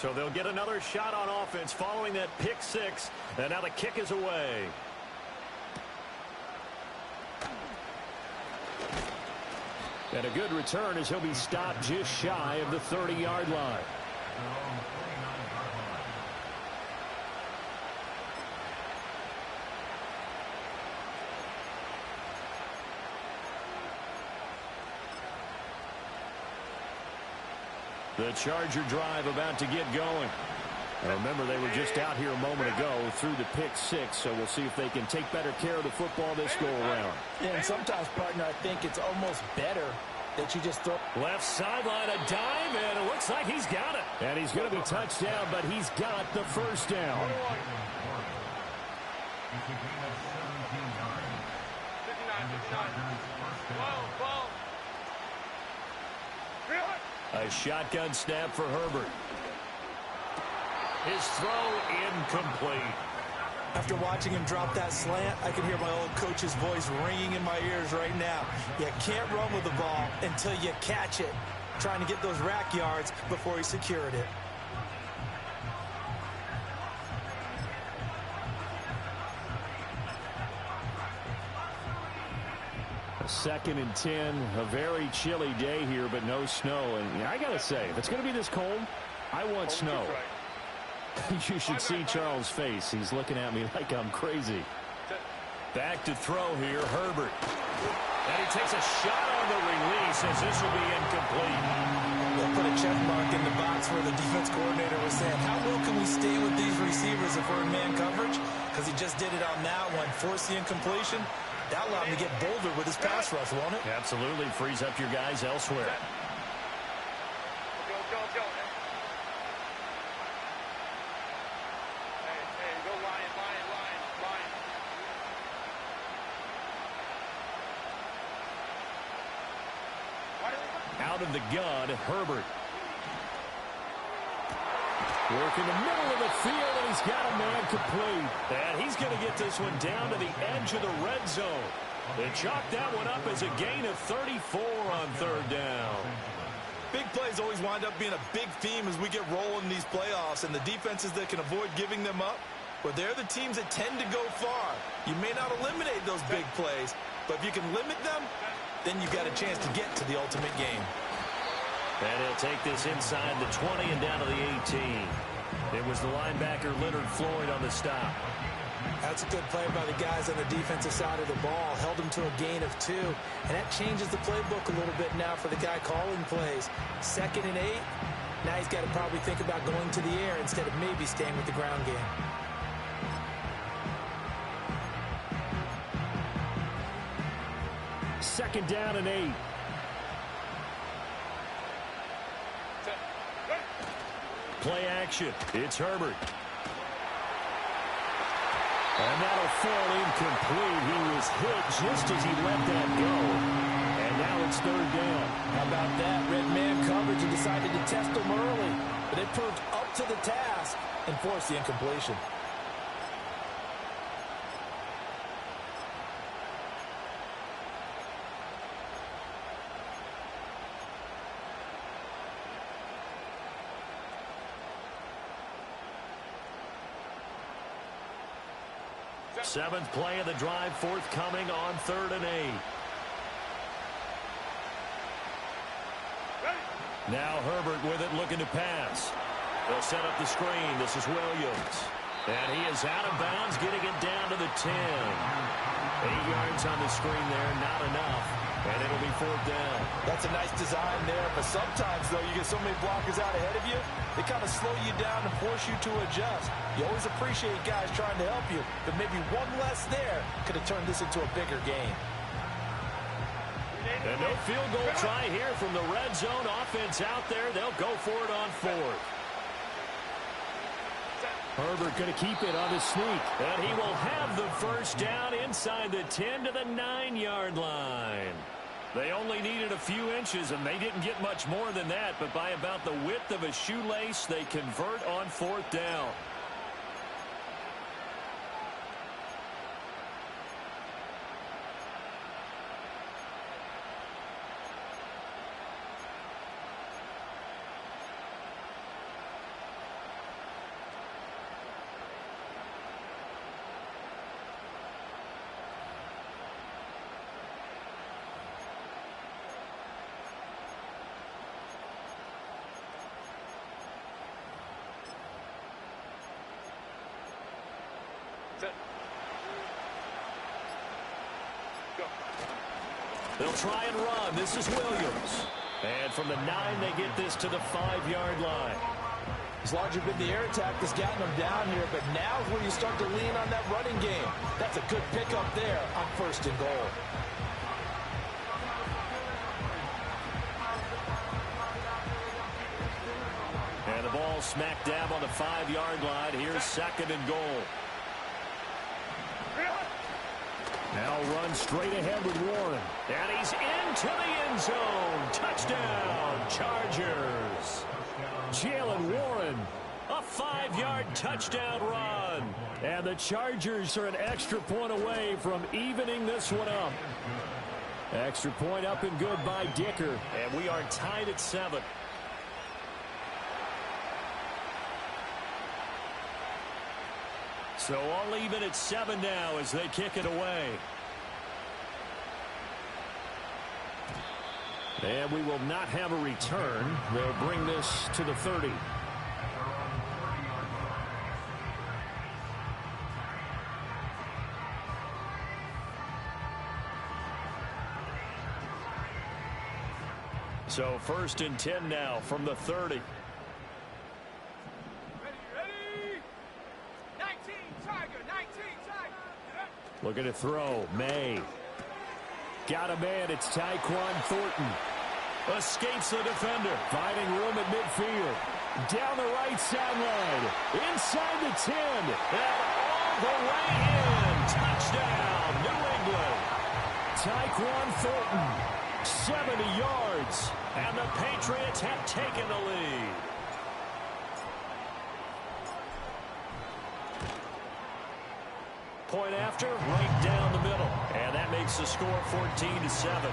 So they'll get another shot on offense following that pick six. And now the kick is away. And a good return as he'll be stopped just shy of the 30-yard line. The Charger drive about to get going. Now remember, they were just out here a moment ago through the pick six, so we'll see if they can take better care of the football this go-around. Yeah, and sometimes, partner, I think it's almost better that you just throw. Left sideline, a dive, and it looks like he's got it. And he's going to be touched down, but he's got the first down. A shotgun snap for Herbert. His throw incomplete. After watching him drop that slant, I can hear my old coach's voice ringing in my ears right now. You can't run with the ball until you catch it. Trying to get those rack yards before he secured it. Second and 10, a very chilly day here, but no snow. And I got to say, if it's going to be this cold, I want snow. You should see Charles' face. He's looking at me like I'm crazy. Back to throw here, Herbert. And he takes a shot on the release as this will be incomplete. They'll put a check mark in the box where the defense coordinator was saying, how well can we stay with these receivers if we're in man coverage? Because he just did it on that one. Force the incompletion. That allowed him to get bolder with his pass rush, won't it? Absolutely. Frees up your guys elsewhere. Out of the gun, Herbert. Work in the middle of the field, and he's got a man complete. And he's going to get this one down to the edge of the red zone. They chalk that one up as a gain of 34 on third down. Big plays always wind up being a big theme as we get rolling in these playoffs, and the defenses that can avoid giving them up, well, they're the teams that tend to go far. You may not eliminate those big plays, but if you can limit them, then you've got a chance to get to the ultimate game. And he'll take this inside the 20 and down to the 18. It was the linebacker Leonard Floyd on the stop. That's a good play by the guys on the defensive side of the ball. Held him to a gain of 2. And that changes the playbook a little bit now for the guy calling plays. 2nd and 8. Now he's got to probably think about going to the air instead of maybe staying with the ground game. Second down and 8. Play action. It's Herbert. And that'll fall incomplete. He was hit just as he let that go. And now it's third down. How about that? Red man coverage and decided to test him early. But it proved up to the task and forced the incompletion. Seventh play of the drive forthcoming on 3rd and 8. Now Herbert with it, looking to pass. They'll set up the screen. This is Williams. And he is out of bounds, getting it down to the 10. 8 yards on the screen there, not enough. And it'll be 4th down. That's a nice design there, but sometimes, though, you get so many blockers out ahead of you, they kind of slow you down and force you to adjust. You always appreciate guys trying to help you, but maybe one less there could have turned this into a bigger game. And no field goal try here from the red zone. Offense out there. They'll go for it on 4th. Herbert going to keep it on his sneak. And he will have the first down inside the 10 to the 9-yard line. They only needed a few inches, and they didn't get much more than that. But by about the width of a shoelace, they convert on 4th down. They'll try and run. This is Williams. And from the 9, they get this to the 5-yard line. It's largely been the air attack that's gotten them down here, but now is where you start to lean on that running game. That's a good pickup there on 1st and goal. And the ball smack dab on the 5-yard line. Here's 2nd and goal. Now run straight ahead with Warren. And he's into the end zone. Touchdown, Chargers. Jalen Warren, a 5-yard touchdown run. And the Chargers are an extra point away from evening this one up. Extra point up and good by Dicker. And we are tied at 7. So all even at 7 now as they kick it away. And we will not have a return. They'll bring this to the 30. So 1st and 10 now from the 30. Looking to throw. May. Got a man. It's Tyquan Thornton. Escapes the defender. Finding room at midfield. Down the right sideline. Inside the 10. And all the way in. Touchdown, New England. Tyquan Thornton. 70 yards. And the Patriots have taken the lead. Point after, right down the middle. And that makes the score 14-7.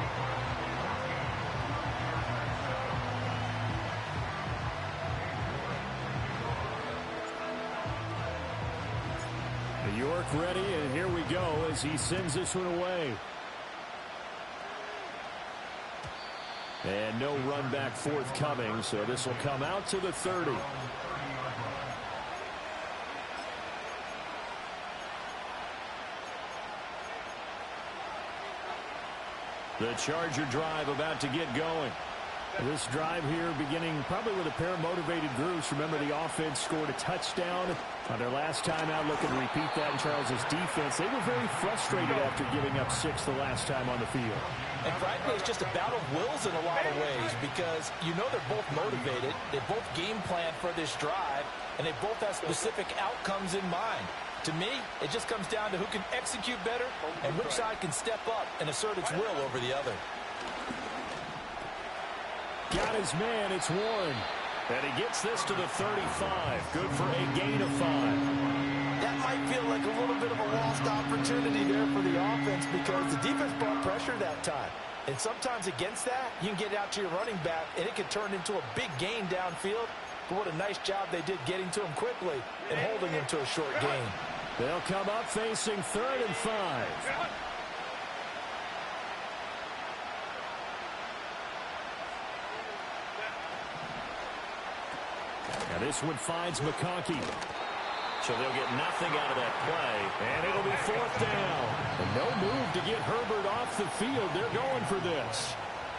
New York ready, and here we go as he sends this one away. And no run back forthcoming, so this will come out to the 30. The Charger drive about to get going. This drive here beginning probably with a pair of motivated groups. Remember, the offense scored a touchdown on their last time out. Looking to repeat that in Charles's defense. They were very frustrated after giving up 6 the last time on the field. And frankly, it's just a battle of wills in a lot of ways because you know they're both motivated. They both game plan for this drive, and they both have specific outcomes in mind. To me, it just comes down to who can execute better and which side can step up and assert its will over the other. Got his man, it's Warren. And he gets this to the 35. Good for a gain of 5. That might feel like a little bit of a lost opportunity there for the offense because the defense brought pressure that time. And sometimes against that, you can get out to your running back, and it can turn into a big gain downfield. But what a nice job they did getting to him quickly and holding him to a short gain. They'll come up facing 3rd and 5. Now this one finds McConkey. So they'll get nothing out of that play. And it'll be 4th down. And no move to get Herbert off the field. They're going for this.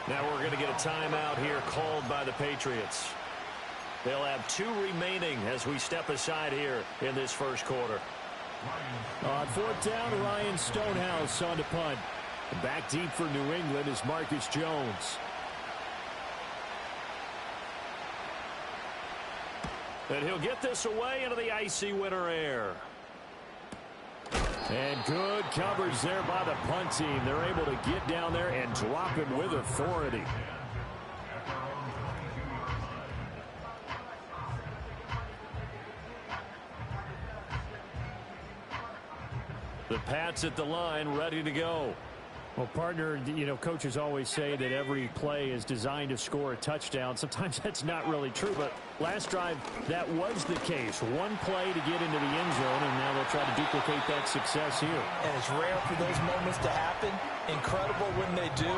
Now we're going to get a timeout here called by the Patriots. They'll have 2 remaining as we step aside here in this first quarter. On 4th down, Ryan Stonehouse on to punt. Back deep for New England is Marcus Jones. And he'll get this away into the icy winter air. And good coverage there by the punt team. They're able to get down there and drop it with authority. The Pats at the line, ready to go. Well, partner, you know, coaches always say that every play is designed to score a touchdown. Sometimes that's not really true, but last drive, that was the case. One play to get into the end zone, and now they'll try to duplicate that success here. And it's rare for those moments to happen. Incredible when they do.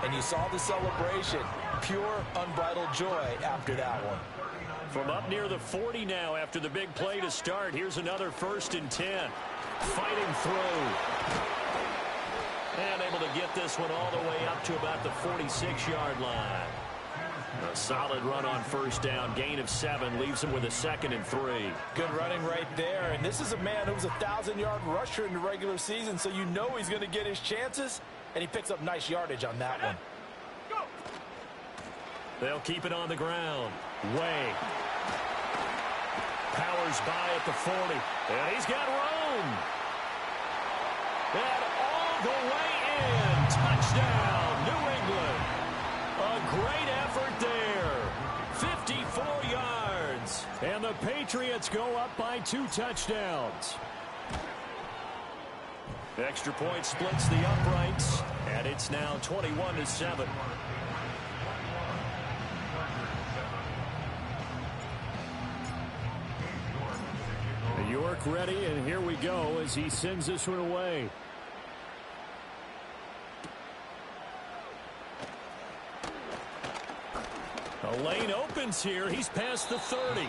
And you saw the celebration. Pure, unbridled joy after that one. From up near the 40 now after the big play to start, here's another 1st and 10. Fighting through. And able to get this one all the way up to about the 46-yard line. A solid run on first down. Gain of 7 leaves him with a 2nd and 3. Good running right there. And this is a man who was a 1,000-yard rusher in the regular season, so you know he's going to get his chances, and he picks up nice yardage on that one. They'll keep it on the ground. Way. Powers by at the 40. And he's got room. And all the way in. Touchdown, New England. A great effort there. 54 yards. And the Patriots go up by 2 touchdowns. Extra point splits the uprights. And it's now 21-7. York ready, and here we go as he sends this one away. A lane opens here. He's past the 30.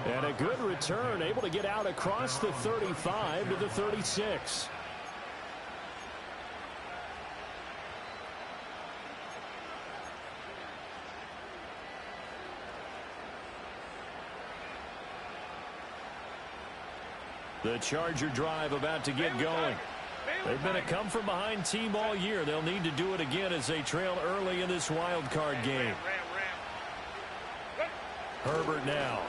And a good return, able to get out across the 35 to the 36. The Charger drive about to get going. They've been a come-from-behind team all year. They'll need to do it again as they trail early in this wild card game. Herbert now.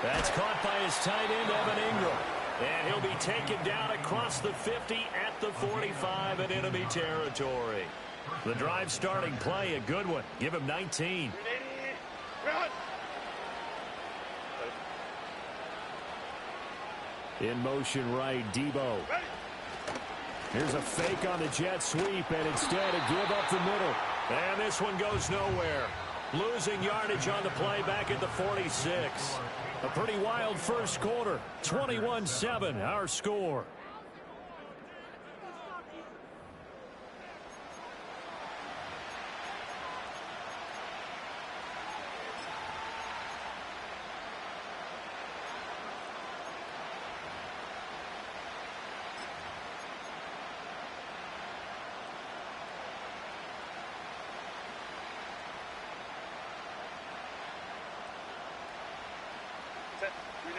That's caught by his tight end, Evan Ingram. And he'll be taken down across the 50 at the 45 in enemy territory. The drive starting play, a good one. Give him 19. In motion right, Debo. Here's a fake on the jet sweep, and instead a give up the middle. And this one goes nowhere. Losing yardage on the play back at the 46. A pretty wild first quarter. 21-7, our score.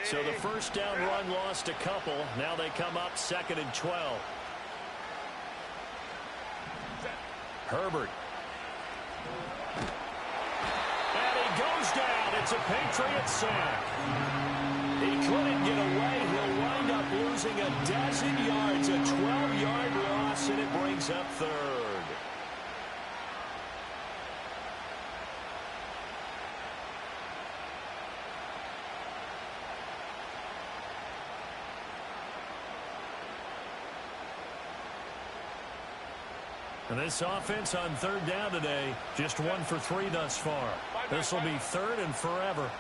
So the first down run lost a couple. Now they come up 2nd and 12. Herbert. And he goes down. It's a Patriot sack. He couldn't get away. He'll wind up losing a dozen yards. A 12-yard loss, and it brings up 3rd. And this offense on 3rd down today, just 1 for 3 thus far. This will be 3rd and forever.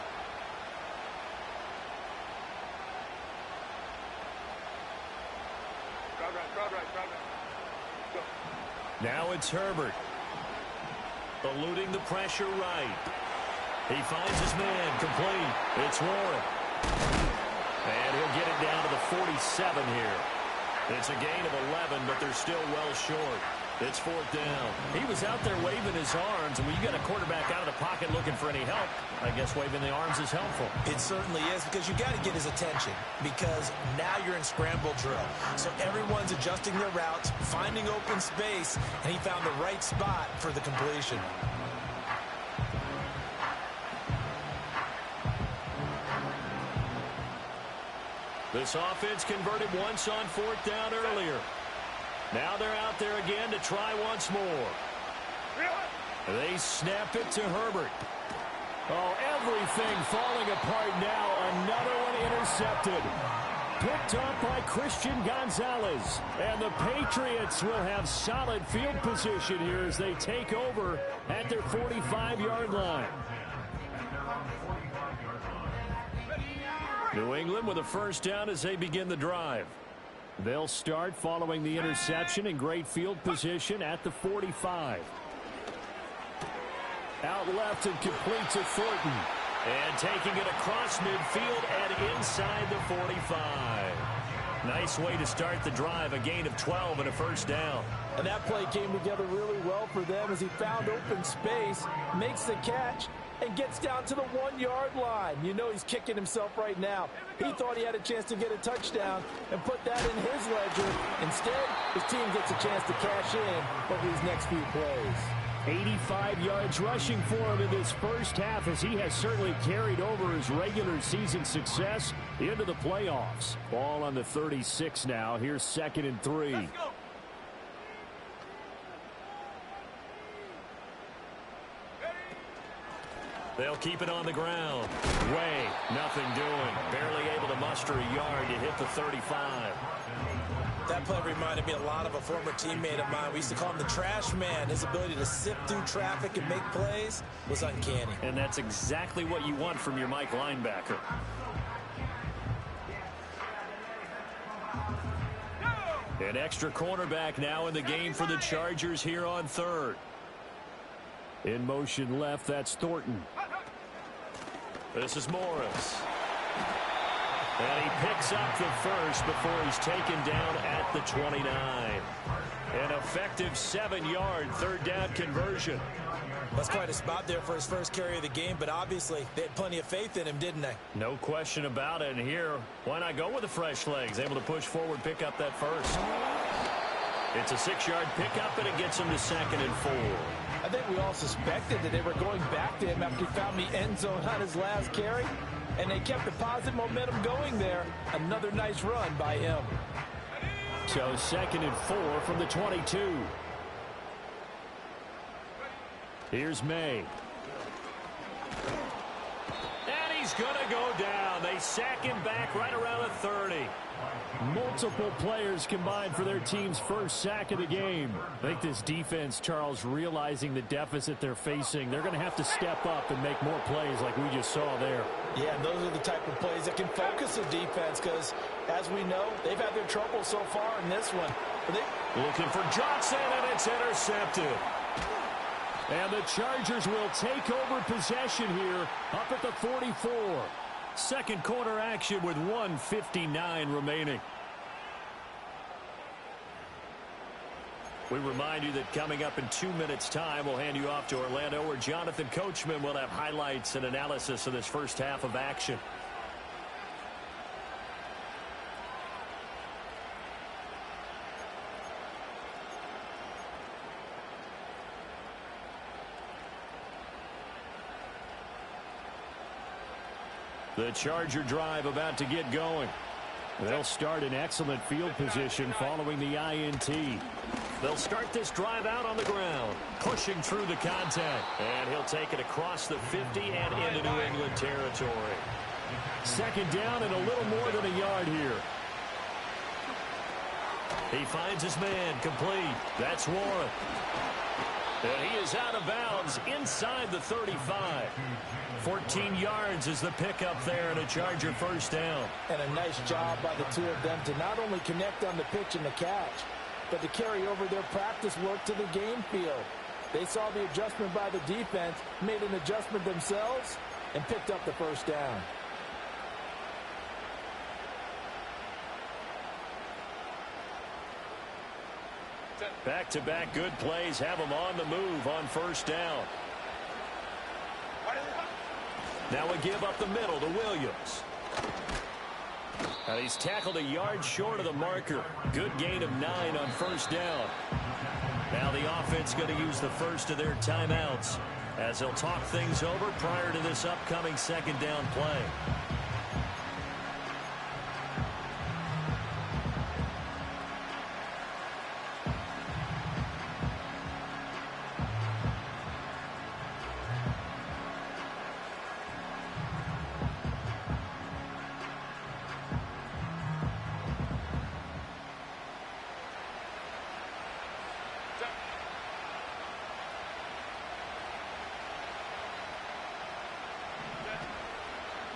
Now it's Herbert. Eluding the pressure right. He finds his man complete. It's Warren. And he'll get it down to the 47 here. It's a gain of 11, but they're still well short. It's 4th down. He was out there waving his arms, and when you get a quarterback out of the pocket looking for any help, I guess waving the arms is helpful. It certainly is, because you got to get his attention, because now you're in scramble drill. So everyone's adjusting their routes, finding open space, and he found the right spot for the completion. This offense converted once on 4th down earlier. Now they're out there again to try once more. They snap it to Herbert. Oh, everything falling apart now. Another one intercepted. Picked up by Christian Gonzalez. And the Patriots will have solid field position here as they take over at their 45-yard line. New England with a first down as they begin the drive. They'll start following the interception in great field position at the 45. Out left and complete to Thornton. And taking it across midfield and inside the 45. Nice way to start the drive, a gain of 12 and a first down. And that play came together really well for them as he found open space, makes the catch, and gets down to the 1-yard line. You know he's kicking himself right now. He thought he had a chance to get a touchdown and put that in his ledger. Instead, his team gets a chance to cash in over these next few plays. 85 yards rushing for him in this first half, as he has certainly carried over his regular season success into the playoffs. Ball on the 36 now. Here's 2nd and 3. They'll keep it on the ground. Way, nothing doing. Barely able to muster a yard to hit the 35. That play reminded me a lot of a former teammate of mine. We used to call him the trash man. His ability to sift through traffic and make plays was uncanny. And that's exactly what you want from your Mike linebacker. An extra cornerback now in the game for the Chargers here on 3rd. In motion left, that's Thornton. This is Morris. And he picks up the first before he's taken down at the 29. An effective 7-yard 3rd down conversion. That's quite a spot there for his first carry of the game, but obviously they had plenty of faith in him, didn't they? No question about it. And here, why not go with the fresh legs? Able to push forward, pick up that first. It's a 6-yard pickup, and it gets him to 2nd and 4. I think we all suspected that they were going back to him after he found the end zone on his last carry, and they kept the positive momentum going there. Another nice run by him. So 2nd and 4 from the 22. Here's May. And he's going to go down. They sack him back right around the 30. Multiple players combined for their team's first sack of the game. I think this defense, Charles, realizing the deficit they're facing, they're going to have to step up and make more plays like we just saw there. Yeah, and those are the type of plays that can focus the defense because, as we know, they've had their trouble so far in this one. Looking for Johnson, and it's intercepted. And the Chargers will take over possession here up at the 44. Second quarter action with 1:59 remaining. We remind you that coming up in 2 minutes' time, we'll hand you off to Orlando, where Jonathan Coachman will have highlights and analysis of this first half of action. The Charger drive about to get going. They'll start in excellent field position following the INT. They'll start this drive out on the ground, pushing through the contact. And he'll take it across the 50 and into New England territory. 2nd down and a little more than a yard here. He finds his man complete. That's Warren. And he is out of bounds inside the 35. 14 yards is the pickup there and a Charger first down. And a nice job by the two of them to not only connect on the pitch and the catch, but to carry over their practice work to the game field. They saw the adjustment by the defense, made an adjustment themselves, and picked up the first down. Back-to-back good plays have them on the move on first down. Now a give up the middle to Williams. And he's tackled a yard short of the marker. Good gain of 9 on first down. Now the offense going to use the first of their timeouts as they'll talk things over prior to this upcoming 2nd down play.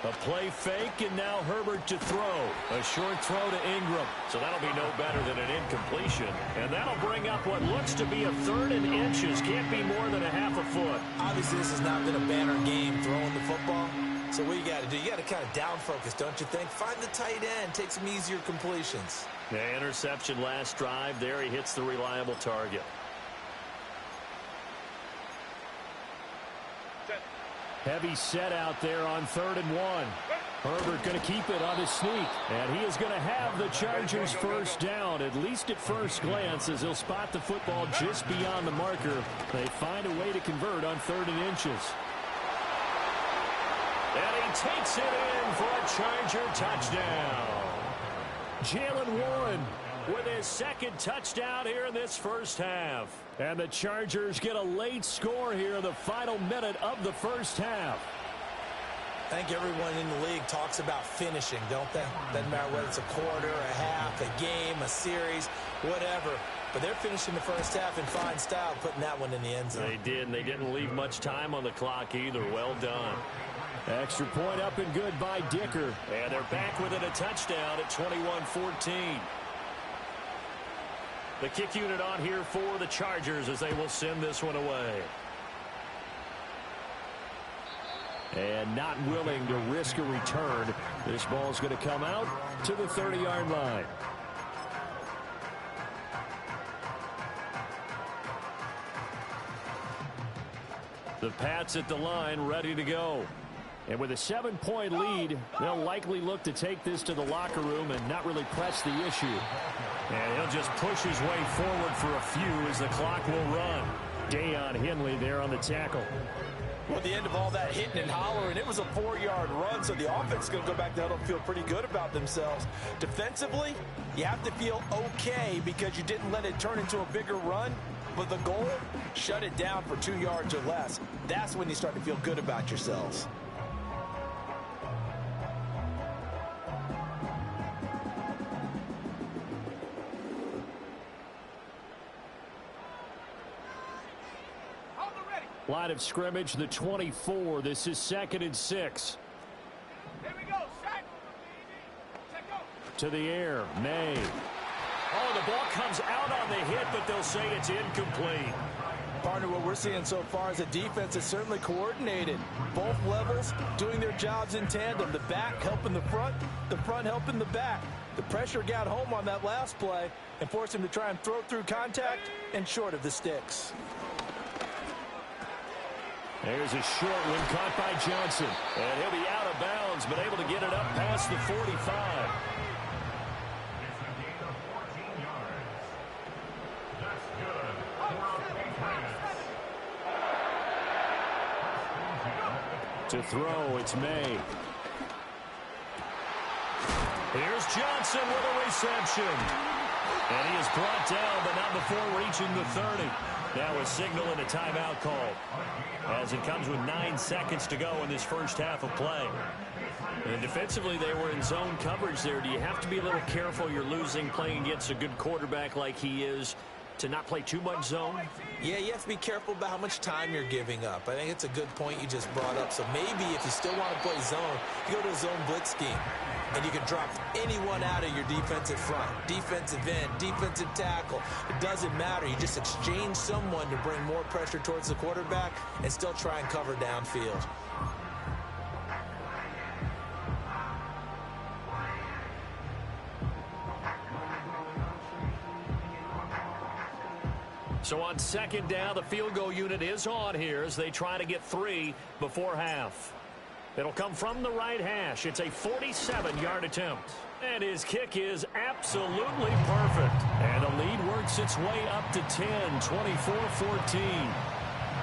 A play fake, and now Herbert to throw. A short throw to Ingram. So that'll be no better than an incompletion. And that'll bring up what looks to be a 3rd and inches. Can't be more than a half a foot. Obviously, this has not been a banner game throwing the football. So what you got to do, you got to kind of down focus, don't you think? Find the tight end, take some easier completions. Yeah, interception last drive. There he hits the reliable target. Heavy set out there on 3rd and 1. Herbert going to keep it on his sneak. And he is going to have the Chargers first down, at least at first glance, as he'll spot the football just beyond the marker. They find a way to convert on 3rd and inches. And he takes it in for a Charger touchdown. Jalen Warren with his second touchdown here in this first half. And the Chargers get a late score here in the final minute of the first half. I think everyone in the league talks about finishing, don't they? Doesn't matter whether it's a quarter, a half, a game, a series, whatever. But they're finishing the first half in fine style, putting that one in the end zone. They did, and they didn't leave much time on the clock either. Well done. Extra point up and good by Dicker. And they're back within a touchdown at 21-14. The kick unit on here for the Chargers as they will send this one away. And not willing to risk a return. This ball is going to come out to the 30-yard line. The Pats at the line ready to go. And with a 7-point lead, they'll likely look to take this to the locker room and not really press the issue. And he'll just push his way forward for a few as the clock will run. Deion Henley there on the tackle. Well, at the end of all that hitting and hollering, it was a 4-yard run, so the offense is going to go back down and feel pretty good about themselves. Defensively, you have to feel okay because you didn't let it turn into a bigger run. But the goal, shut it down for 2 yards or less. That's when you start to feel good about yourselves. Line of scrimmage, the 24. This is 2nd and 6. Here we go. Set. Go. To the air, May. Oh, the ball comes out on the hit, but they'll say it's incomplete. Partner, what we're seeing so far is a defense is certainly coordinated. Both levels doing their jobs in tandem. The back helping the front helping the back. The pressure got home on that last play and forced him to try and throw through contact and short of the sticks. There's a short one caught by Johnson. And he'll be out of bounds, but able to get it up past the 45. To throw, it's May. Here's Johnson with a reception. And he is brought down, but not before reaching the 30. Now a signal and a timeout call, as it comes with 9 seconds to go in this first half of play. And defensively, they were in zone coverage there. Do you have to be a little careful? You're losing playing against a good quarterback like he is, to not play too much zone? Yeah, you have to be careful about how much time you're giving up. I think it's a good point you just brought up. So maybe if you still want to play zone, you go to a zone blitz scheme. And you can drop anyone out of your defensive front, defensive end, defensive tackle. It doesn't matter. You just exchange someone to bring more pressure towards the quarterback and still try and cover downfield. So on 2nd down, the field goal unit is on here as they try to get 3 before half. It'll come from the right hash. It's a 47-yard attempt. And his kick is absolutely perfect. And the lead works its way up to 10, 24-14.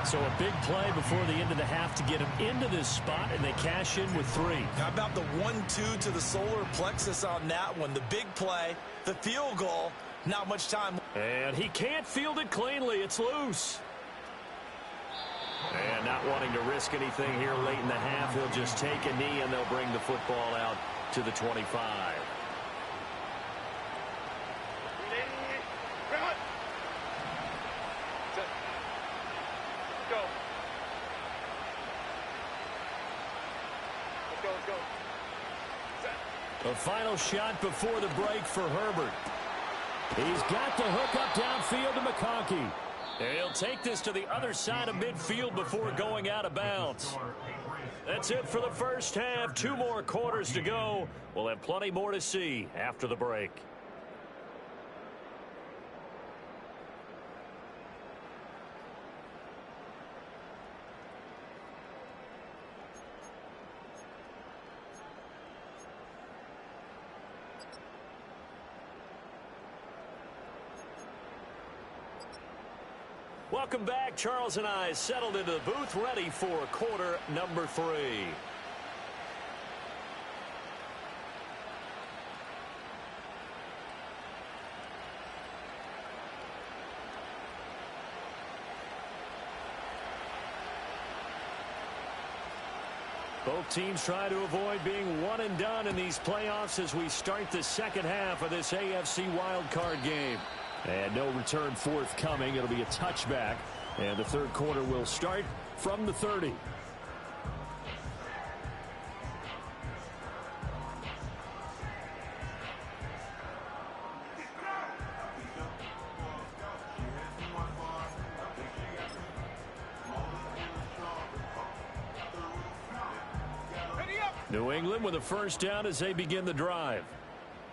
So a big play before the end of the half to get him into this spot, and they cash in with 3. How about the 1-2 to the solar plexus on that one? The big play, the field goal, not much time. And he can't field it cleanly. It's loose. And not wanting to risk anything here late in the half, he'll just take a knee, and they'll bring the football out to the 25. Go. Let's go. A final shot before the break for Herbert. He's got the hook up downfield to McConkey. And he'll take this to the other side of midfield before going out of bounds. That's it for the first half. 2 more quarters to go. We'll have plenty more to see after the break. Welcome back. Charles and I settled into the booth, ready for quarter number 3. Both teams try to avoid being one and done in these playoffs as we start the second half of this AFC wildcard game. And no return forthcoming. It'll be a touchback. And the third quarter will start from the 30. New England with a first down as they begin the drive.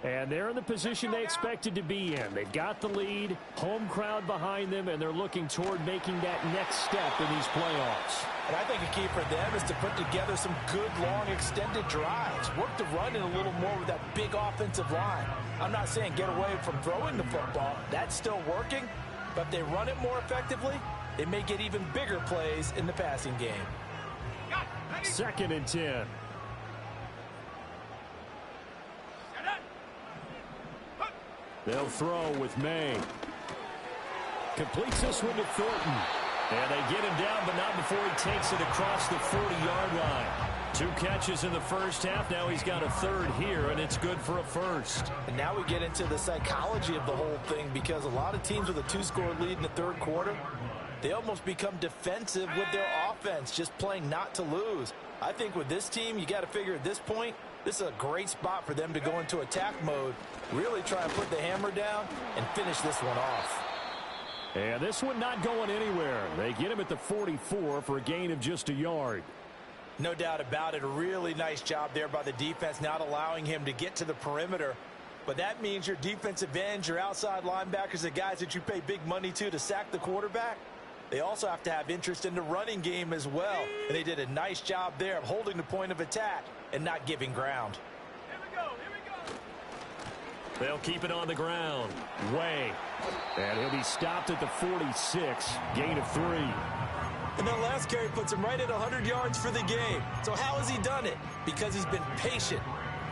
And they're in the position they expected to be in. They've got the lead, home crowd behind them, and they're looking toward making that next step in these playoffs. And I think a key for them is to put together some good, long, extended drives. Work the run in a little more with that big offensive line. I'm not saying get away from throwing the football. That's still working. But if they run it more effectively, they may get even bigger plays in the passing game. 2nd and 10. They'll throw with May. Completes this one to Thornton. And they get him down, but not before he takes it across the 40-yard line. 2 catches in the first half. Now he's got a third here, and it's good for a first. And now we get into the psychology of the whole thing, because a lot of teams with a 2-score lead in the third quarter, they almost become defensive with their offense, just playing not to lose. I think with this team, you got to figure at this point, this is a great spot for them to go into attack mode, really try and put the hammer down and finish this one off. And this one not going anywhere. They get him at the 44 for a gain of just a yard. No doubt about it. A really nice job there by the defense, not allowing him to get to the perimeter. But that means your defensive ends, your outside linebackers, the guys that you pay big money to sack the quarterback, they also have to have interest in the running game as well. And they did a nice job there of holding the point of attack and not giving ground. Here we go, here we go. They'll keep it on the ground. Way. And he'll be stopped at the 46. Gain of 3. And that last carry puts him right at 100 yards for the game. So how has he done it? Because he's been patient,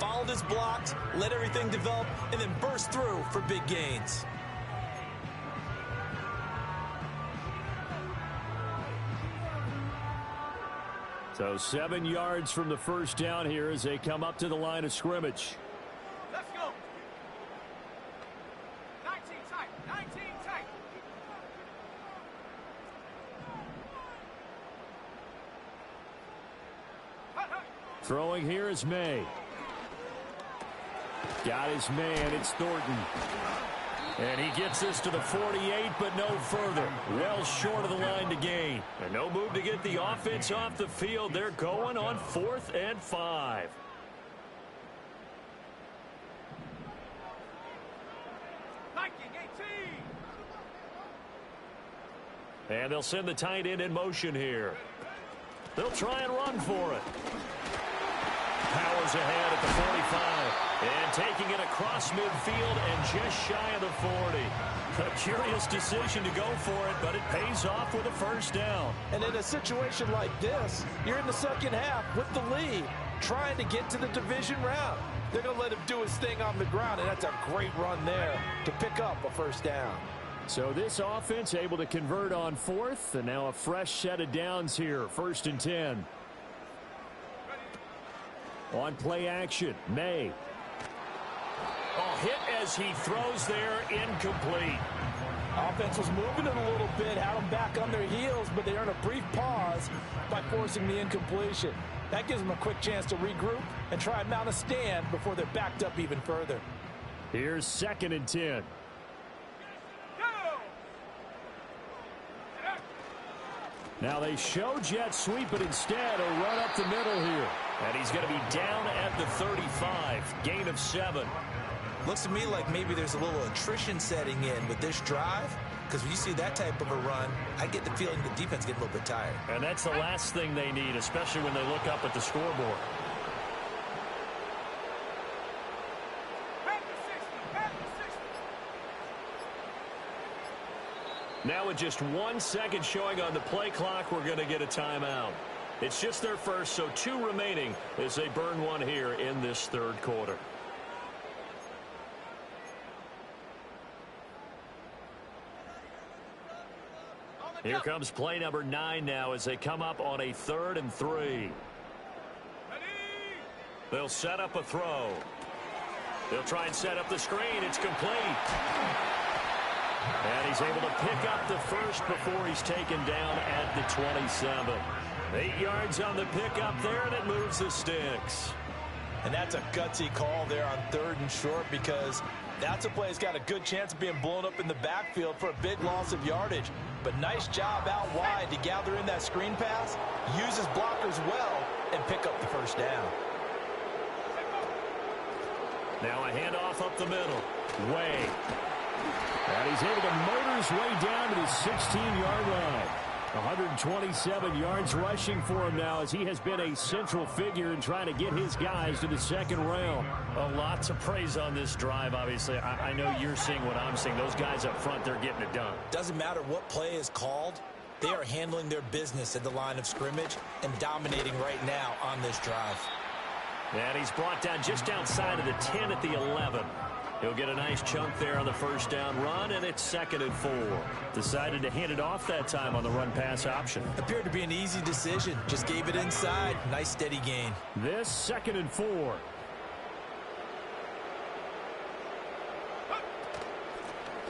followed his blocks, let everything develop, and then burst through for big gains. So 7 yards from the first down here as they come up to the line of scrimmage. Let's go. 19 tight, 19 tight. Throwing here is May. Got his man. It's Thornton. And he gets this to the 48, but no further. Well short of the line to gain. And no move to get the offense off the field. They're going on 4th and 5. And they'll send the tight end in motion here. They'll try and run for it. Powers ahead at the 45. And taking it across midfield and just shy of the 40. A curious decision to go for it, but it pays off with a first down. And in a situation like this, you're in the second half with the lead, trying to get to the division round. They're going to let him do his thing on the ground, and that's a great run there to pick up a first down. So this offense able to convert on 4th, and now a fresh set of downs here, 1st and 10. On play action, May. Oh, hit as he throws there, incomplete. Offense was moving it a little bit, had them back on their heels, but they earned a brief pause by forcing the incompletion. That gives them a quick chance to regroup and try and mount a stand before they're backed up even further. Here's 2nd and 10. Now they show jet sweep, but instead a run up the middle here. And he's going to be down at the 35. Gain of 7. Looks to me like maybe there's a little attrition setting in with this drive. Because when you see that type of a run, I get the feeling the defense getting a little bit tired. And that's the last thing they need, especially when they look up at the scoreboard. Now with just 1 second showing on the play clock, we're going to get a timeout. It's just their first, so 2 remaining as they burn one here in this third quarter. Here comes play number 9 now as they come up on a 3rd and 3. They'll set up a throw. They'll try and set up the screen. It's complete. And he's able to pick up the first before he's taken down at the 27. 8 yards on the pickup there, and it moves the sticks. And that's a gutsy call there on 3rd and short, because that's a play that's got a good chance of being blown up in the backfield for a big loss of yardage. But nice job out wide to gather in that screen pass, use his blockers well, and pick up the first down. Now a handoff up the middle. Way. And he's able to motor his way down to the 16-yard line. 127 yards rushing for him now, as he has been a central figure in trying to get his guys to the second round. A lot to praise on this drive, obviously. I know you're seeing what I'm seeing. Those guys up front, they're getting it done. Doesn't matter what play is called. They are handling their business at the line of scrimmage and dominating right now on this drive. And he's brought down just outside of the 10 at the 11. He'll get a nice chunk there on the first down run, and it's 2nd and 4. Decided to hand it off that time on the run-pass option. Appeared to be an easy decision. Just gave it inside. Nice steady gain. This 2nd and 4.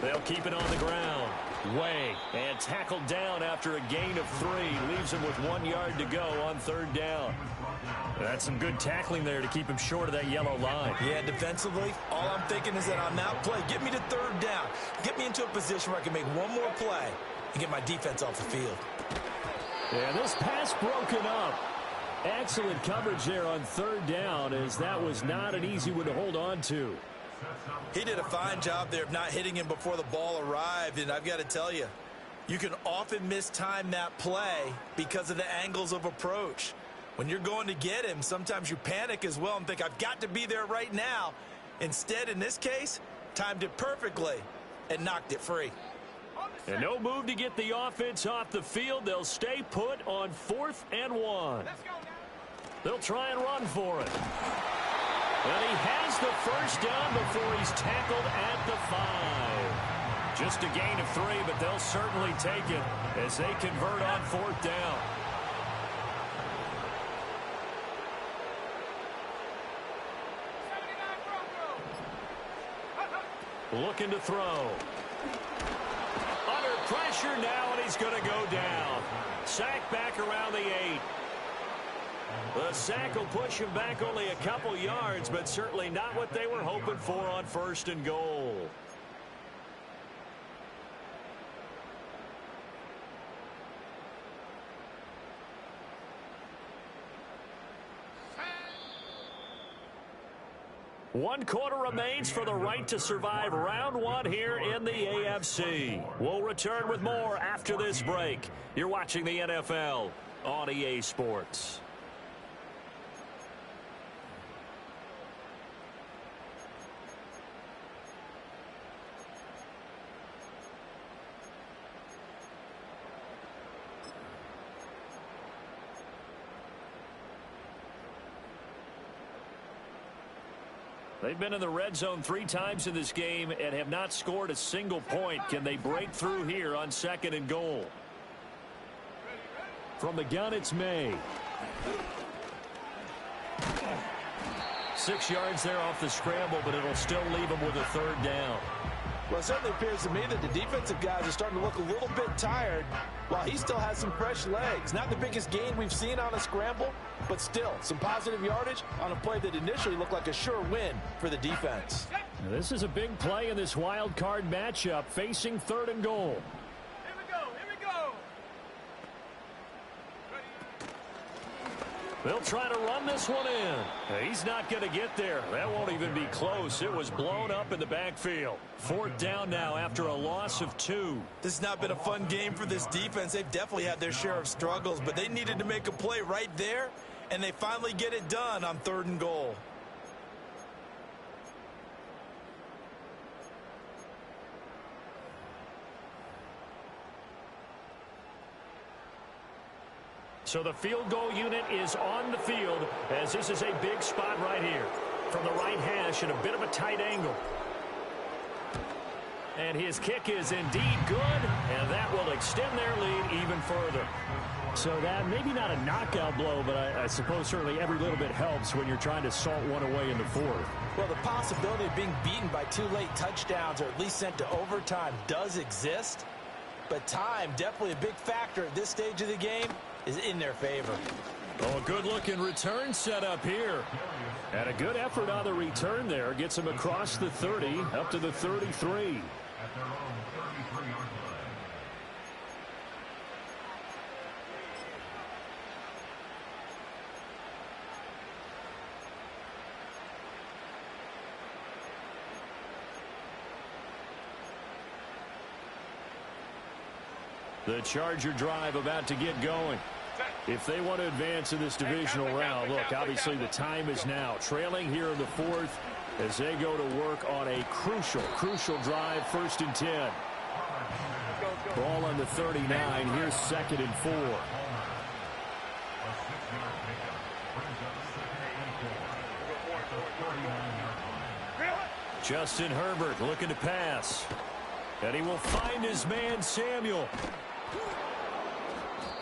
They'll keep it on the ground. Way. And tackled down after a gain of 3. Leaves him with 1 yard to go on 3rd down. That's some good tackling there to keep him short of that yellow line. Yeah, defensively, all I'm thinking is that on that play, get me to 3rd down. Get me into a position where I can make one more play and get my defense off the field. Yeah, this pass broken up. Excellent coverage there on 3rd down, as that was not an easy one to hold on to. He did a fine job there of not hitting him before the ball arrived, and I've got to tell you, you can often mistime that play because of the angles of approach. When you're going to get him, sometimes you panic as well and think, I've got to be there right now. Instead, in this case, timed it perfectly and knocked it free. And no move to get the offense off the field. They'll stay put on 4th and 1. They'll try and run for it. And he has the first down before he's tackled at the 5. Just a gain of 3, but they'll certainly take it as they convert on 4th down. Looking to throw. Under pressure now, and he's going to go down. Sack back around the 8. The sack will push him back only a couple yards, but certainly not what they were hoping for on 1st and goal. One quarter remains for the right to survive round 1 here in the AFC. We'll return with more after this break. You're watching the NFL on EA Sports. They've been in the red zone 3 times in this game and have not scored a single point. Can they break through here on 2nd and goal? From the gun, it's May. 6 yards there off the scramble, but it'll still leave them with a 3rd down. Well, it certainly appears to me that the defensive guys are starting to look a little bit tired while he still has some fresh legs. Not the biggest gain we've seen on a scramble, but still some positive yardage on a play that initially looked like a sure win for the defense. Now, this is a big play in this wild card matchup, facing 3rd and goal. Here we go, here we go. They'll try to run this one in. He's not going to get there. That won't even be close. It was blown up in the backfield. 4th down now after a loss of 2. This has not been a fun game for this defense. They've definitely had their share of struggles, but they needed to make a play right there, and they finally get it done on 3rd and goal. So the field goal unit is on the field as this is a big spot right here. From the right hash at a bit of a tight angle. And his kick is indeed good, and that will extend their lead even further. So that maybe not a knockout blow, but I suppose certainly every little bit helps when you're trying to salt one away in the 4th. Well, the possibility of being beaten by 2 late touchdowns or at least sent to overtime does exist. But time, definitely a big factor at this stage of the game, is in their favor. Oh, a good-looking return set up here. And a good effort on the return there. Gets him across the 30, up to the 33. The Charger drive about to get going. If they want to advance in this divisional round, look, obviously the time is now. Trailing here in the 4th as they go to work on a crucial drive, 1st and 10. Ball on the 39. Here's 2nd and 4. Justin Herbert looking to pass. And he will find his man, Samuel.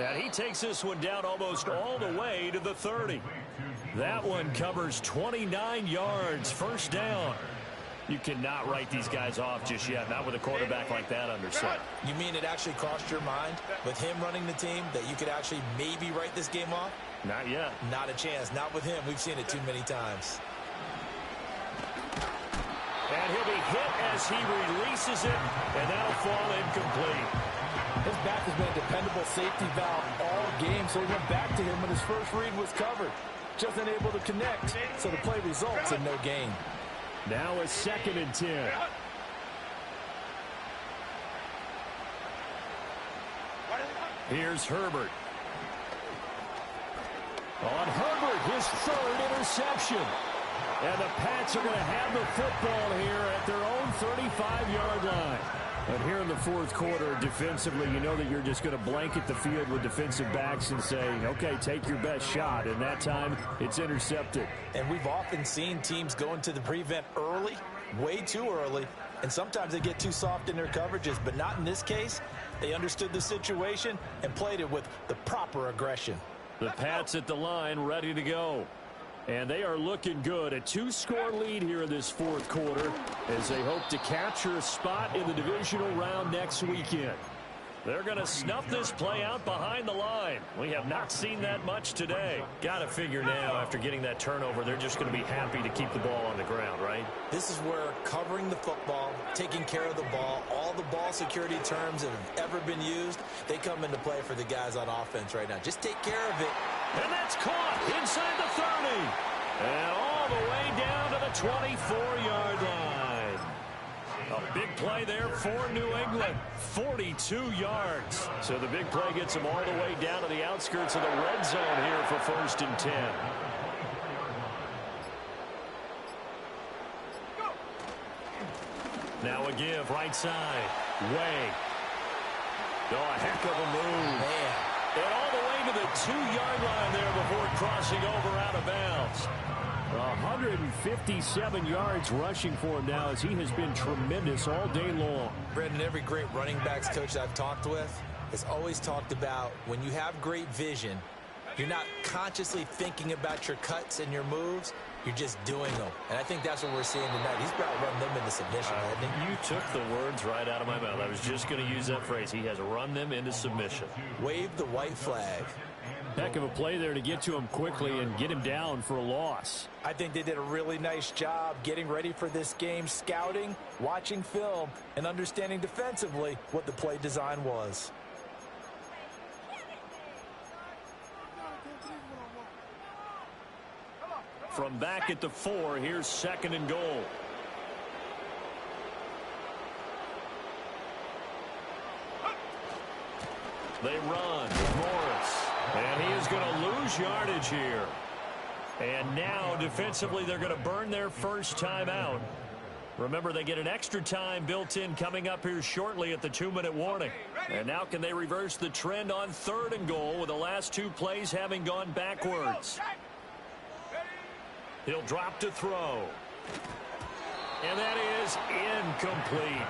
And he takes this one down almost all the way to the 30. That one covers 29 yards, 1st down. You cannot write these guys off just yet, not with a quarterback like that under center. You mean it actually crossed your mind with him running the team that you could actually maybe write this game off? Not yet. Not a chance. Not with him. We've seen it too many times. And he'll be hit as he releases it, and that'll fall incomplete. His back has been a dependable safety valve all game, so he went back to him when his first read was covered. Just unable to connect, so the play results in no gain. Now a 2nd and 10. Here's Herbert. On Herbert, his 3rd interception. And the Pats are going to have the football here at their own 35-yard line. But here in the 4th quarter, defensively, you know that you're just going to blanket the field with defensive backs and say, okay, take your best shot. And that time, it's intercepted. And we've often seen teams go into the prevent early, way too early, and sometimes they get too soft in their coverages, but not in this case. They understood the situation and played it with the proper aggression. The Pats at the line, ready to go. And they are looking good. A 2-score lead here in this 4th quarter as they hope to capture a spot in the divisional round next weekend. They're going to snuff this play out behind the line. We have not seen that much today. Got to figure now after getting that turnover, they're just going to be happy to keep the ball on the ground, right? This is where covering the football, taking care of the ball, all the ball security terms that have ever been used, they come into play for the guys on offense right now. Just take care of it. And that's caught inside the 30. And all the way down to the 24-yard line. A big play there for New England. 42 yards. So the big play gets them all the way down to the outskirts of the red zone here for 1st and 10. Now a give, right side. Way. Oh, a heck of a move. Man. And all the way to the 2-yard line there before crossing over out of bounds. 157 yards rushing for him now as he has been tremendous all day long. Brandon, every great running backs coach I've talked with has always talked about when you have great vision, you're not consciously thinking about your cuts and your moves. You're just doing them. And I think that's what we're seeing tonight. He's about to run them into submission, hasn't he? You took the words right out of my mouth. I was just going to use that phrase. He has run them into submission. Wave the white flag. Heck of a play there to get to him quickly and get him down for a loss. I think they did a really nice job getting ready for this game, scouting, watching film, and understanding defensively what the play design was. from back at the 4. Here's 2nd and goal. They run with Morris. And he is going to lose yardage here. And now, defensively, they're going to burn their first timeout. Remember, they get an extra time built in coming up here shortly at the 2-minute warning. And now can they reverse the trend on 3rd and goal with the last 2 plays having gone backwards? He'll drop to throw. And that is incomplete.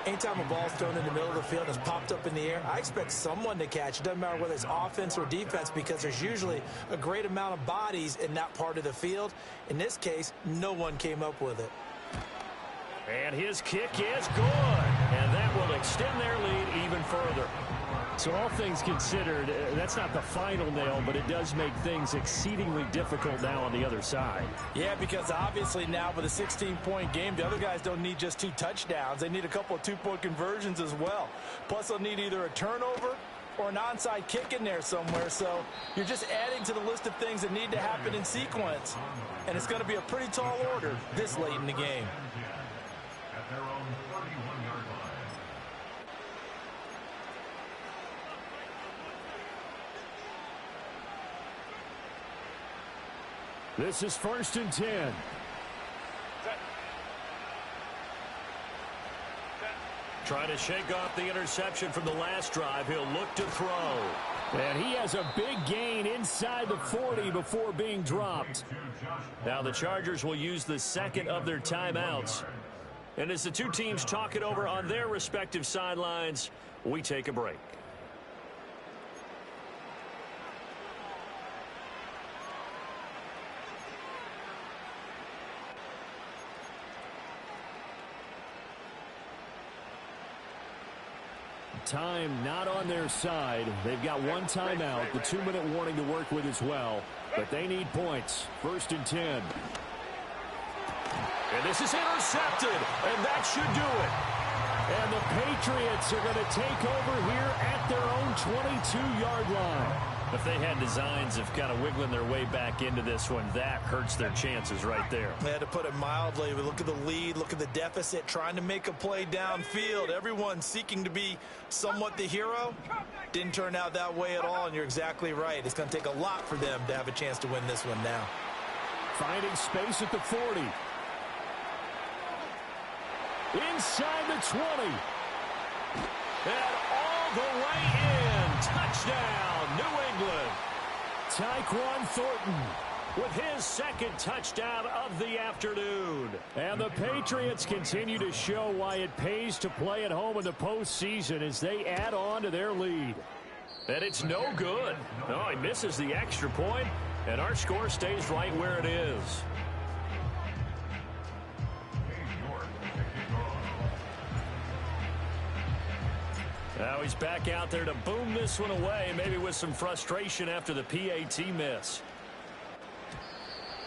Anytime a ball's thrown in the middle of the field and is popped up in the air, I expect someone to catch. It doesn't matter whether it's offense or defense because there's usually a great amount of bodies in that part of the field. In this case, no one came up with it. And his kick is good. And that will extend their lead even further. So all things considered, that's not the final nail, but it does make things exceedingly difficult now on the other side. Yeah, because obviously now with a 16-point game, the other guys don't need just 2 touchdowns. They need a couple of 2-point conversions as well. Plus, they'll need either a turnover or an onside kick in there somewhere. So you're just adding to the list of things that need to happen in sequence. And it's going to be a pretty tall order this late in the game. This is 1st and 10. Trying to shake off the interception from the last drive. He'll look to throw. And he has a big gain inside the 40 before being dropped. Now the Chargers will use the 2nd of their timeouts. And as the 2 teams talk it over on their respective sidelines, we take a break. Time not on their side. They've got 1 timeout, the 2-minute warning to work with as well. But they need points. 1st and 10. And this is intercepted, and that should do it. And the Patriots are going to take over here at their own 22-yard line. If they had designs of kind of wiggling their way back into this one, that hurts their chances right there. They had to put it mildly. We look at the lead, look at the deficit, trying to make a play downfield. Everyone seeking to be somewhat the hero. Didn't turn out that way at all, and you're exactly right. It's going to take a lot for them to have a chance to win this one now. Finding space at the 40. Inside the 20. And all the way in. Touchdown, New England. Tyquan Thornton with his 2nd touchdown of the afternoon. And the Patriots continue to show why it pays to play at home in the postseason as they add on to their lead. And it's no good. No, he misses the extra point, and our score stays right where it is. Now he's back out there to boom this one away, maybe with some frustration after the PAT miss.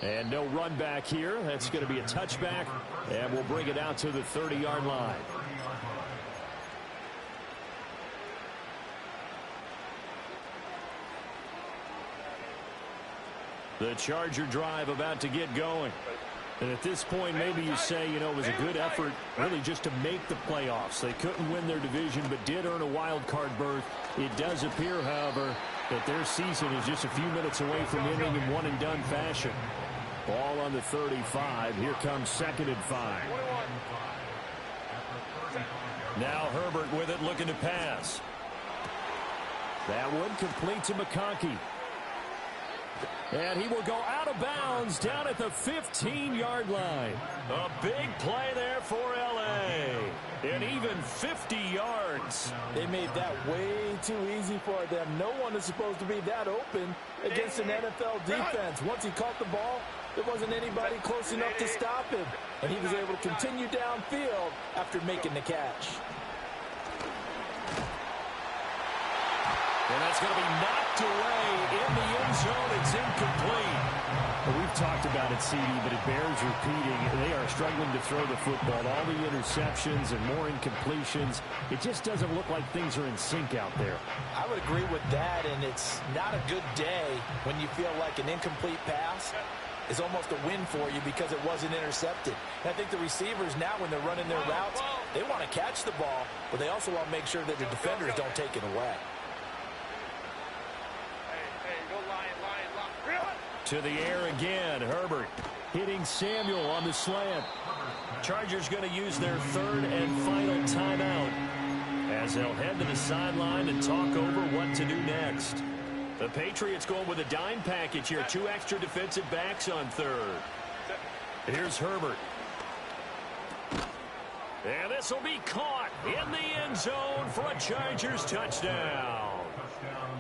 And no run back here. That's going to be a touchback, and we'll bring it out to the 30-yard line. The Charger drive about to get going. And at this point, maybe you say, it was a good effort really just to make the playoffs. They couldn't win their division, but did earn a wild card berth. It does appear, however, that their season is just a few minutes away from ending in one-and-done fashion. Ball on the 35. Here comes 2nd and 5. Now Herbert with it, looking to pass. That one complete to McConkey. And he will go out of bounds down at the 15-yard line. A big play there for L.A. And even 50 yards. They made that way too easy for them. No one is supposed to be that open against an NFL defense. Once he caught the ball, there wasn't anybody close enough to stop him. And he was able to continue downfield after making the catch. And that's going to be knocked away in the end zone. It's incomplete. Well, we've talked about it, CD, but it bears repeating. They are struggling to throw the football. All the interceptions and more incompletions. It just doesn't look like things are in sync out there. I would agree with that, and it's not a good day when you feel like an incomplete pass is almost a win for you because it wasn't intercepted. And I think the receivers now, when they're running their routes, they want to catch the ball, but they also want to make sure that the defenders don't take it away. To the air again, Herbert hitting Samuel on the slant. Chargers going to use their third and final timeout as they'll head to the sideline and talk over what to do next. The Patriots going with a dime package here. 2 extra defensive backs on third. Here's Herbert. And this will be caught in the end zone for a Chargers touchdown.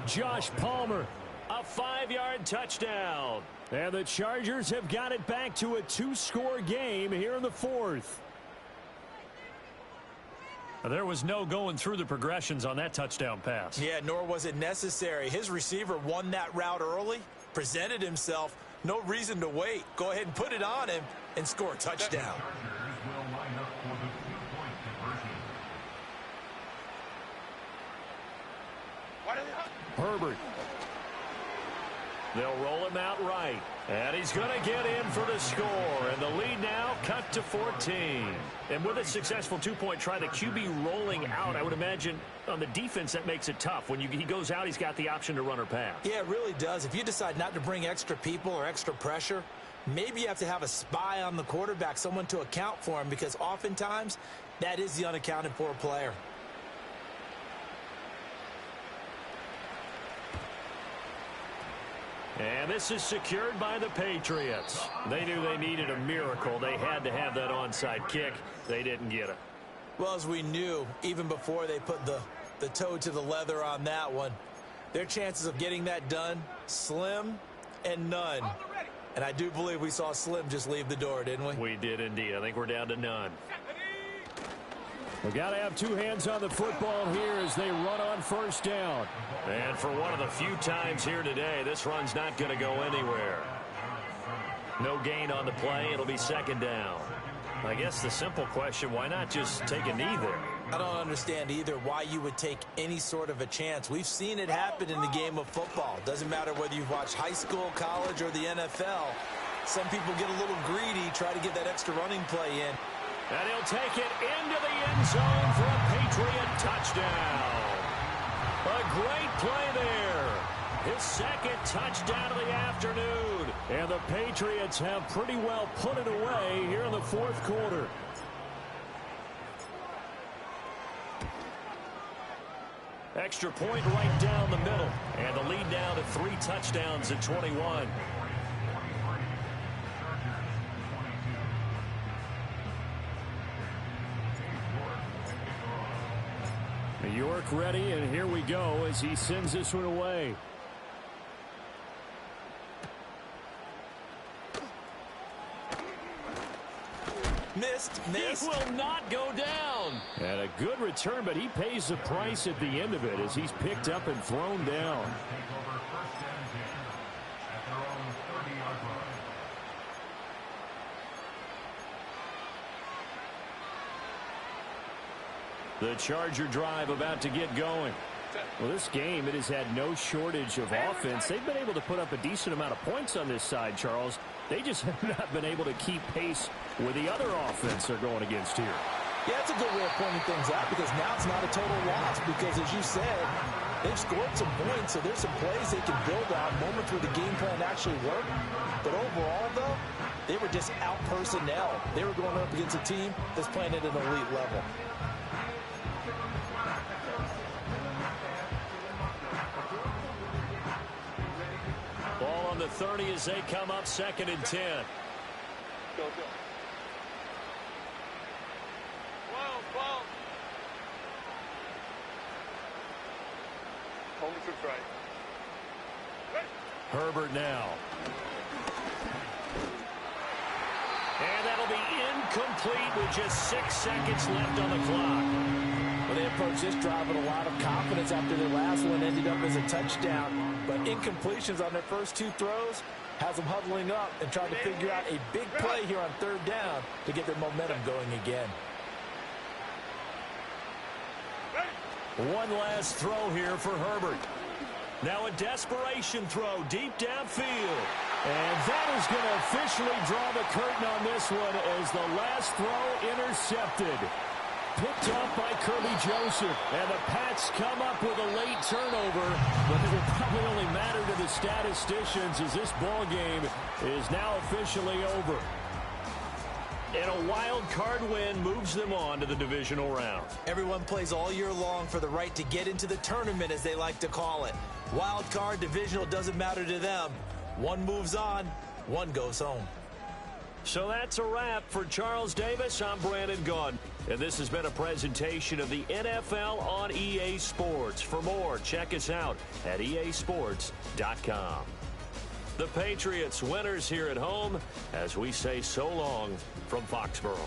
Josh Palmer, a 5-yard touchdown. And the Chargers have got it back to a 2-score game here in the 4th. There was no going through the progressions on that touchdown pass. Yeah, nor was it necessary. His receiver won that route early, presented himself. No reason to wait. Go ahead and put it on him and score a touchdown. Herbert. They'll roll him out right. And he's going to get in for the score. And the lead now cut to 14. And with a successful 2-point try, the QB rolling out, I would imagine on the defense that makes it tough. When he goes out, he's got the option to run or pass. Yeah, it really does. If you decide not to bring extra people or extra pressure, maybe you have to have a spy on the quarterback, someone to account for him, because oftentimes that is the unaccounted for player. And this is secured by the Patriots. They knew they needed a miracle. They had to have that onside kick. They didn't get it. Well, as we knew, even before they put the toe to the leather on that one, their chances of getting that done, slim and none. And I do believe we saw Slim just leave the door, didn't we? We did indeed. I think we're down to none. We've got to have 2 hands on the football here as they run on first down. And for one of the few times here today, this run's not going to go anywhere. No gain on the play. It'll be second down. I guess the simple question, why not just take a knee there? I don't understand either why you would take any sort of a chance. We've seen it happen in the game of football. Doesn't matter whether you've watched high school, college, or the NFL. Some people get a little greedy, try to get that extra running play in. And he'll take it into the end zone for a Patriot touchdown. A great play there. His second touchdown of the afternoon. And the Patriots have pretty well put it away here in the 4th quarter. Extra point right down the middle. And the lead now to 3 touchdowns at 21. York ready, and here we go as he sends this one away. Missed. He will not go down. And a good return, but he pays the price at the end of it as he's picked up and thrown down. The Charger drive about to get going. Well, this game, it has had no shortage of offense. They've been able to put up a decent amount of points on this side, Charles. They just have not been able to keep pace with the other offense they're going against here. Yeah, that's a good way of pointing things out, because now it's not a total loss, because as you said, they've scored some points, so there's some plays they can build on, moments where the game plan actually worked. But overall, though, they were just out personnel. They were going up against a team that's playing at an elite level. Ball on the 30 as they come up 2nd and 10. Go. Ball. Hold it to right. Herbert now. And that'll be incomplete with just 6 seconds left on the clock. Well, they approached this drive with a lot of confidence after their last one ended up as a touchdown. But incompletions on their first 2 throws has them huddling up and trying to figure out a big play here on 3rd down to get their momentum going again. One last throw here for Herbert. Now a desperation throw deep downfield. And that is going to officially draw the curtain on this one as the last throw intercepted. Picked up by Kirby Joseph. And the Pats come up with a late turnover. But it will probably only matter to the statisticians as this ball game is now officially over. And a wild card win moves them on to the divisional round. Everyone plays all year long for the right to get into the tournament, as they like to call it. Wild card, divisional, doesn't matter to them. One moves on, one goes home. So that's a wrap for Charles Davis. I'm Brandon Gaudin. And this has been a presentation of the NFL on EA Sports. For more, check us out at easports.com. The Patriots winners here at home as we say so long from Foxborough.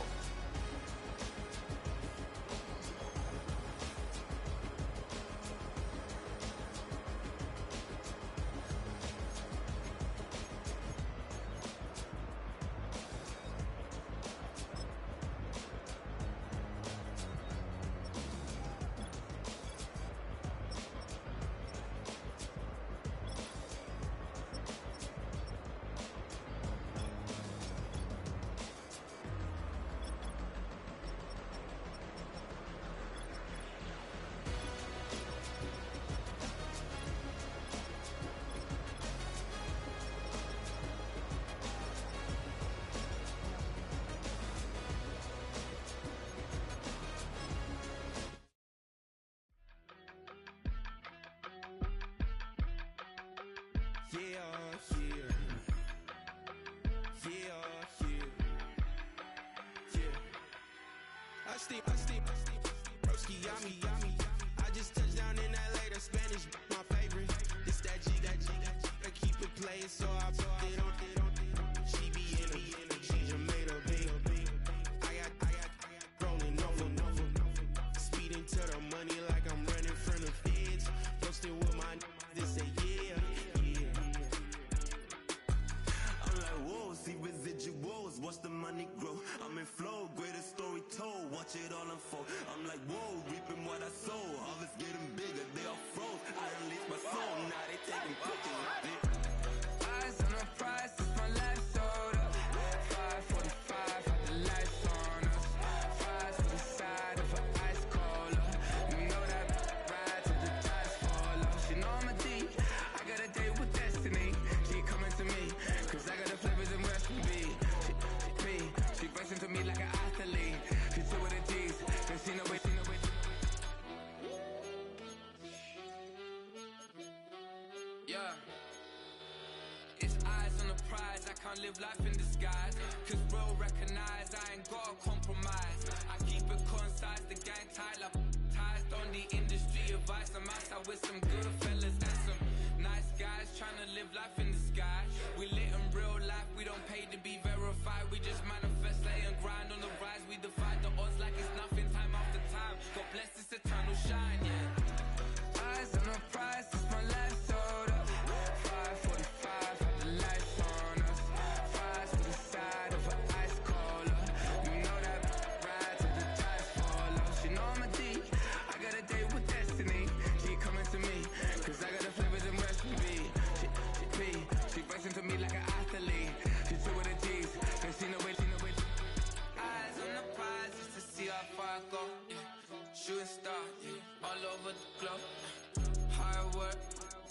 I just touched down in LA, the Spanish, my favorite. This that G, I keep it playing, so I put it on. She be in a she just made a big. I got rolling over. Speeding to the money like I'm running from the feds. Posting with my they say yeah. I'm like, whoa, see residuals, watch the money grow. I'm in flow, greatest story told, watch it all unfold. I'm like, whoa, reaping what I sow. Harvest getting bigger, they all froze. I unleashed my soul, now they taking pictures. Eyes on the prize, it's my life sold up. 545, had the lights on us. Fries to the side of an ice cola. You know that ride till the tides fall off. She know I'm a D, I got a date with destiny. She coming to me, cause I got the flavors and recipe. She racing to me like an athlete. She two with the G's, cause she know it. Yeah. It's eyes on the prize, I can't live life in disguise. Cause real recognize I ain't gotta compromise. I keep it concise, the gang tight like ties. On the industry advice, I'm outside with some good fellas and some nice guys trying to live life in the sky. We lit in real life, we don't pay to be verified. We just manifest, lay and grind on the rise. We defy the odds like it's nothing, time after time. God bless this eternal shine, yeah. Eyes on the prize, it's my life sold up. 545, had the lights on us. Fries to the side of an ice cola. You know that ride till the tides fall off. She know I'm a D, I got a date with destiny. She coming to me, cause I got the flavors and recipe. She racing to me like an athlete. She two with the G's, cause she know it. Eyes on the prize just to see how far I go. Yeah. Shooting star, yeah. All over the globe. Hard work,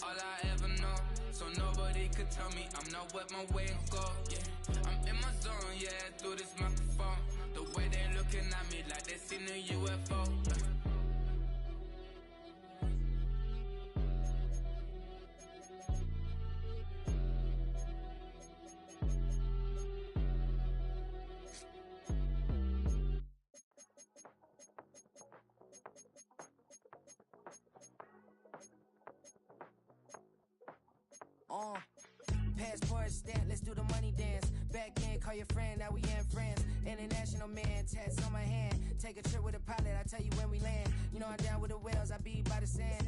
all I ever know. So nobody could tell me I'm not wet my way and go. Yeah, I'm in my zone, yeah, through this microphone. The way they looking at me like they seen a UFO. Yeah. Passport stamp, let's do the money dance. Back in, call your friend, now we in France. International man, tats on my hand. Take a trip with a pilot, I tell you when we land. You know I'm down with the whales, I be by the sand.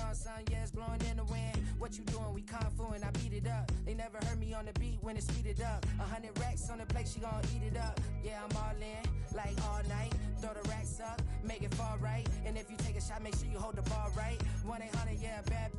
On sun, yeah, it's blowing in the wind. What you doing? We kung fu and I beat it up. They never heard me on the beat when it's speeded up. 100 racks on the plate, she gon' eat it up. Yeah, I'm all in, like all night. Throw the racks up, make it fall right. And if you take a shot, make sure you hold the ball right. 1-800, yeah, bad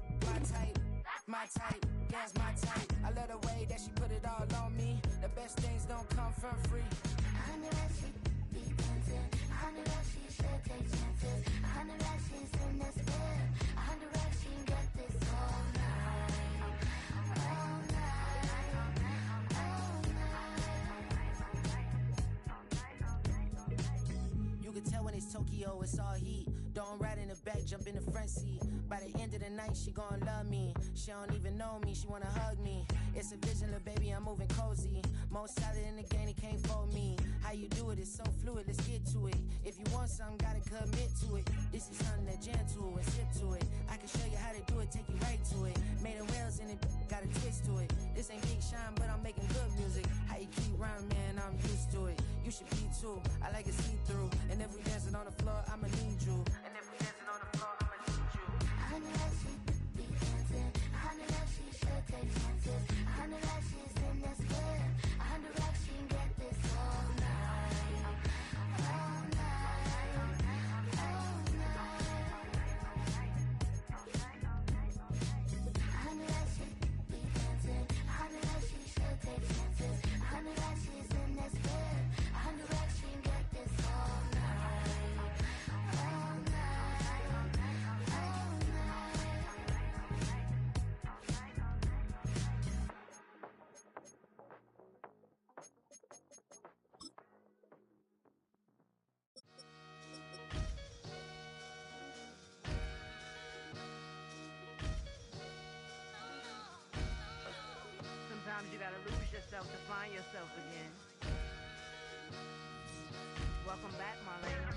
My type, that's my type. I love the way that she put it all on me. The best things don't come for free. I know that she be dancing. I know that she should take chances. I know that she's in this bed. I know that she can get this all night. All night. All night. You can tell when it's Tokyo, it's all heat. Don't ride in the back, jump in the front seat. By the end of the night, she gon' love me. She don't even know me, she wanna hug me. It's a vision, little baby, I'm moving cozy. Most solid in the game, he can't fold me. How you do it, it's so fluid, let's get to it. If you want something, gotta commit to it. This is something that jam to and sip to it. I can show you how to do it, take you right to it. Made a rails in it, got a twist to it. This ain't Big Sean, but I'm making good music. How you keep rhyming, man, I'm used to it. You should be too, I like it see-through. And if we dancing on the floor, I'ma need you. And if we dancing on the floor, I'ma need you. I know that she be dancing. I know that she should take chances. I know that she's in this bed. I know that she can get this all night. All night. All night. I know that she be dancing. I know that she should take chances. I know that she's in this bed. I know that she can get this all night. All night. All Sometimes you gotta lose yourself to find yourself again. Welcome back, Marlena.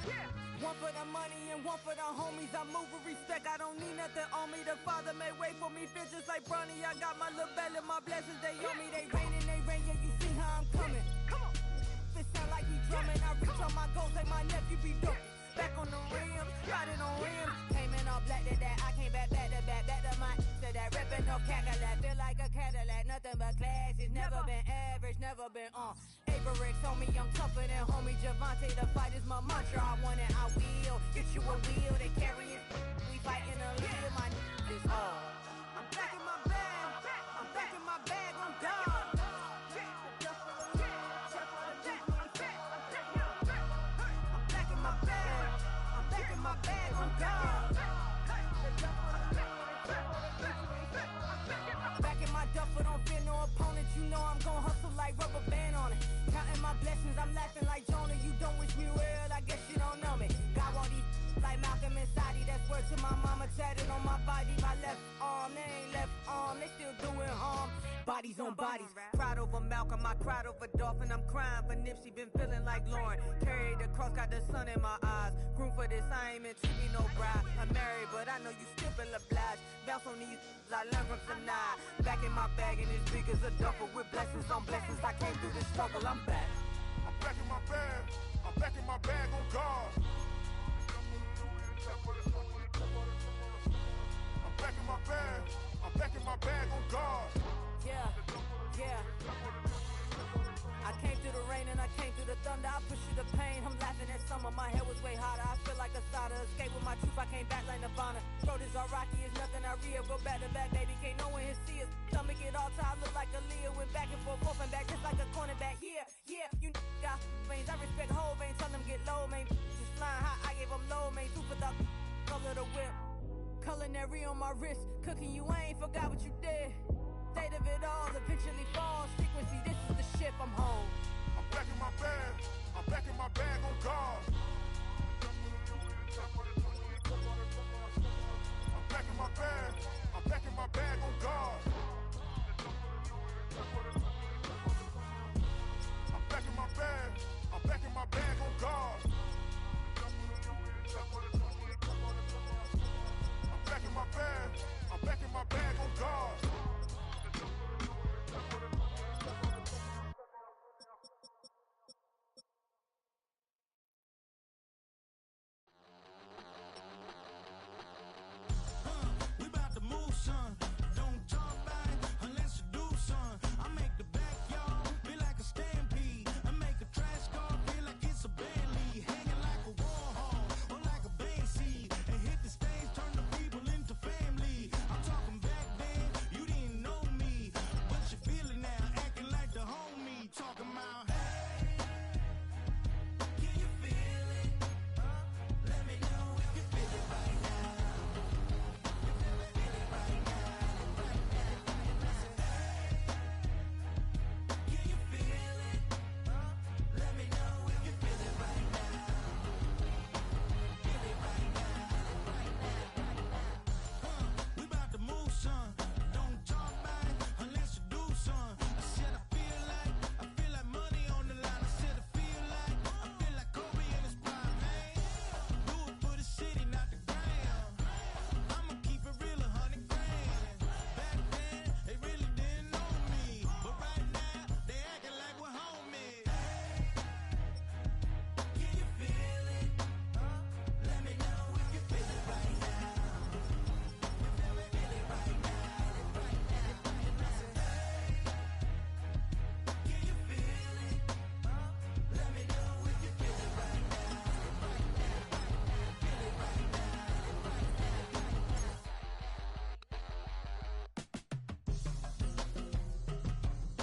Yeah. One for the money and one for the homies. I move with respect, I don't need nothing on me. The Father may wait for me, feel just like Bronny. I got my little belly, my blessings, they on me. They rain, yeah, you see how I'm coming. Come on. It sound like we drumming. I reach on my goals, like my nephew be dope. Back on the rims, riding on rims. Came in all black to that, I came back to my, to that ripping no Cadillac. Feel like a Cadillac, nothing but class. It's never been average, never been on. Average told me I'm tougher than homie Javante. The fight is my mantra, I want it, I will. Get you a wheel, they carry it. We fighting a lead, my is all. I'm back in my bag, I'm back in my bag on God. My bag on God. Back in my duffel, don't fear no opponent. You know I'm gon' hustle like rubber band on it. Counting my blessings, I'm laughing like Jonah. You don't wish me well, I guess you don't know me. God want these like Malcolm and Sadie. That's word to my mama, tatted on my body. My left arm, they ain't left arm, they still doing harm. Bodies on bodies, cried over Malcolm, I cried over Dolphin. I'm crying for Nipsey, been feeling like Lauren. Carried the cross, got the sun in my eyes. Groom for this, I ain't meant to be no bride. I'm married, but I know you still feel obliged. Bounce on these, I learned from Sanaa. Back in my bag, and it's big as a duffel. With blessings on blessings, I came through this struggle, I'm back. I'm back in my bag, I'm back in my bag on God. I'm back in my bag, I'm back in my bag on God. Yeah. I came through the rain and I came through the thunder. I pushed through the pain, I'm laughing at summer. My head was way hotter, I feel like a starter. Escape with my truth, I came back like Nirvana. Throat is all rocky, it's nothing I real. Go back to back, baby, can't no one here see us. Stomach it all tied, look like a Leah. Went back and forth and back, just like a cornerback. Yeah, you got veins, I respect whole veins. Tell them get low, man. Just flying high, I gave them low, man. Super the color of the whip. Culinary on my wrist, cooking you, I ain't forgot